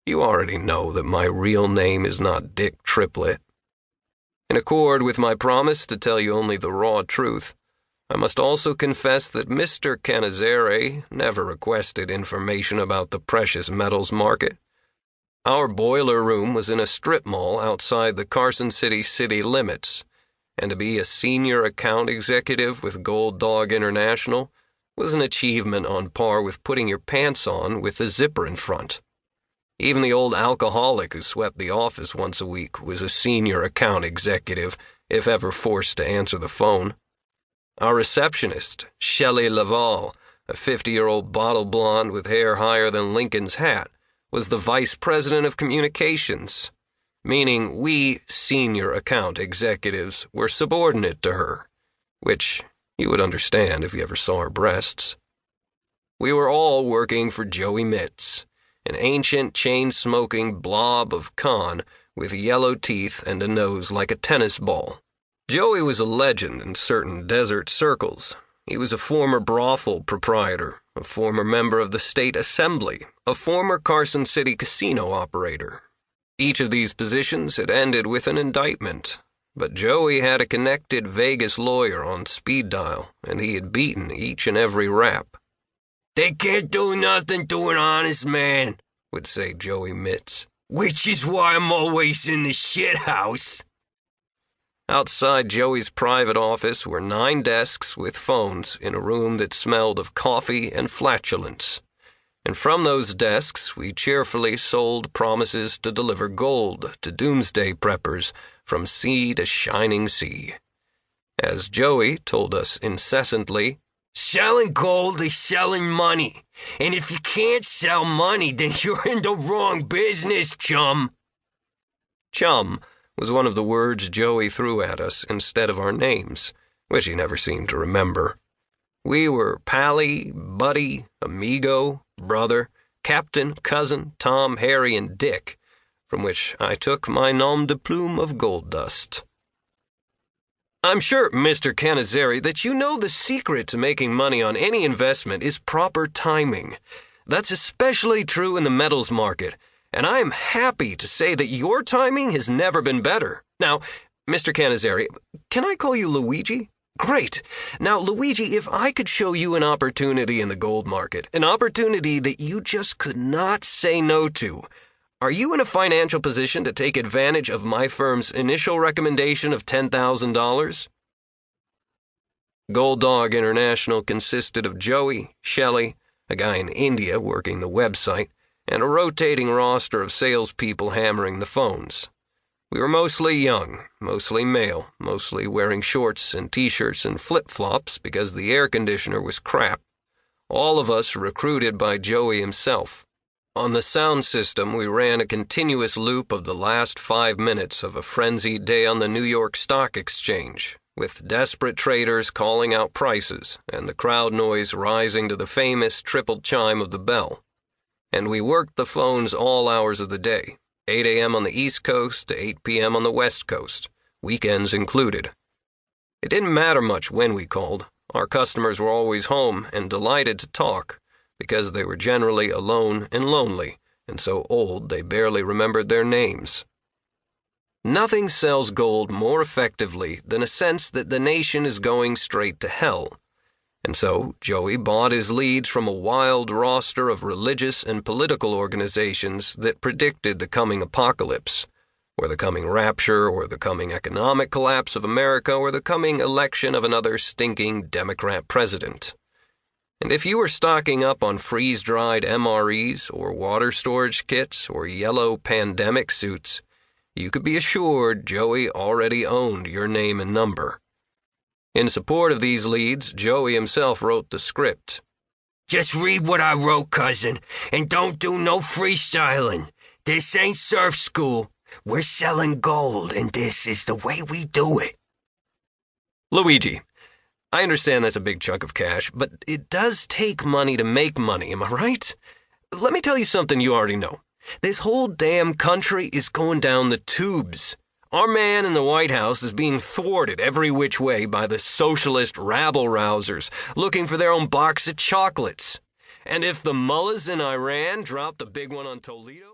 You already know that my real name is not Dick Triplett. In accord with my promise to tell you only the raw truth, I must also confess that Mr. Canizzare never requested information about the precious metals market. Our boiler room was in a strip mall outside the Carson city limits, and to be a senior account executive with Gold Dog International was an achievement on par with putting your pants on with a zipper in front. Even the old alcoholic who swept the office once a week was a senior account executive, if ever forced to answer the phone. Our receptionist, Shelley Laval, a 50-year-old bottle blonde with hair higher than Lincoln's hat, was the vice president of communications, meaning we senior account executives were subordinate to her, which you would understand if you ever saw her breasts. We were all working for Joey Mitz, an ancient chain-smoking blob of con with yellow teeth and a nose like a tennis ball. Joey was a legend in certain desert circles. He was a former brothel proprietor, a former member of the state assembly, a former Carson City casino operator. Each of these positions had ended with an indictment, but Joey had a connected Vegas lawyer on speed dial, and he had beaten each and every rap. "They can't do nothing to an honest man," would say Joey Mitz, "which is why I'm always in the shithouse." Outside Joey's private office were 9 desks with phones in a room that smelled of coffee and flatulence. And from those desks we cheerfully sold promises to deliver gold to doomsday preppers from sea to shining sea. As Joey told us incessantly, "Selling gold is selling money, and if you can't sell money, then you're in the wrong business, chum." Chum was one of the words Joey threw at us instead of our names, which he never seemed to remember. We were Pally, Buddy, Amigo, Brother, Captain, Cousin, Tom, Harry, and Dick, from which I took my nom de plume of gold dust. "I'm sure, Mr. Canizzare, that you know the secret to making money on any investment is proper timing. That's especially true in the metals market, and I am happy to say that your timing has never been better. Now, Mr. Canizzare, can I call you Luigi? Great. Now, Luigi, if I could show you an opportunity in the gold market, an opportunity that you just could not say no to, are you in a financial position to take advantage of my firm's initial recommendation of $10,000? Gold Dog International consisted of Joey, Shelley, a guy in India working the website, and a rotating roster of salespeople hammering the phones. We were mostly young, mostly male, mostly wearing shorts and t-shirts and flip-flops because the air conditioner was crap. All of us recruited by Joey himself. On the sound system, we ran a continuous loop of the last 5 minutes of a frenzied day on the New York Stock Exchange, with desperate traders calling out prices and the crowd noise rising to the famous triple chime of the bell. And we worked the phones all hours of the day, 8 a.m. on the East Coast to 8 p.m. on the West Coast, weekends included. It didn't matter much when we called. Our customers were always home and delighted to talk, because they were generally alone and lonely, and so old they barely remembered their names. Nothing sells gold more effectively than a sense that the nation is going straight to hell. And so Joey bought his leads from a wild roster of religious and political organizations that predicted the coming apocalypse, or the coming rapture, or the coming economic collapse of America, or the coming election of another stinking Democrat president. And if you were stocking up on freeze-dried MREs, or water storage kits, or yellow pandemic suits, you could be assured Joey already owned your name and number. In support of these leads, Joey himself wrote the script. "Just read what I wrote, cousin, and don't do no freestyling. This ain't surf school. We're selling gold, and this is the way we do it." Luigi, I understand that's a big chunk of cash, but it does take money to make money, am I right? Let me tell you something you already know. This whole damn country is going down the tubes. Our man in the White House is being thwarted every which way by the socialist rabble-rousers looking for their own box of chocolates. And if the mullahs in Iran dropped a big one on Toledo...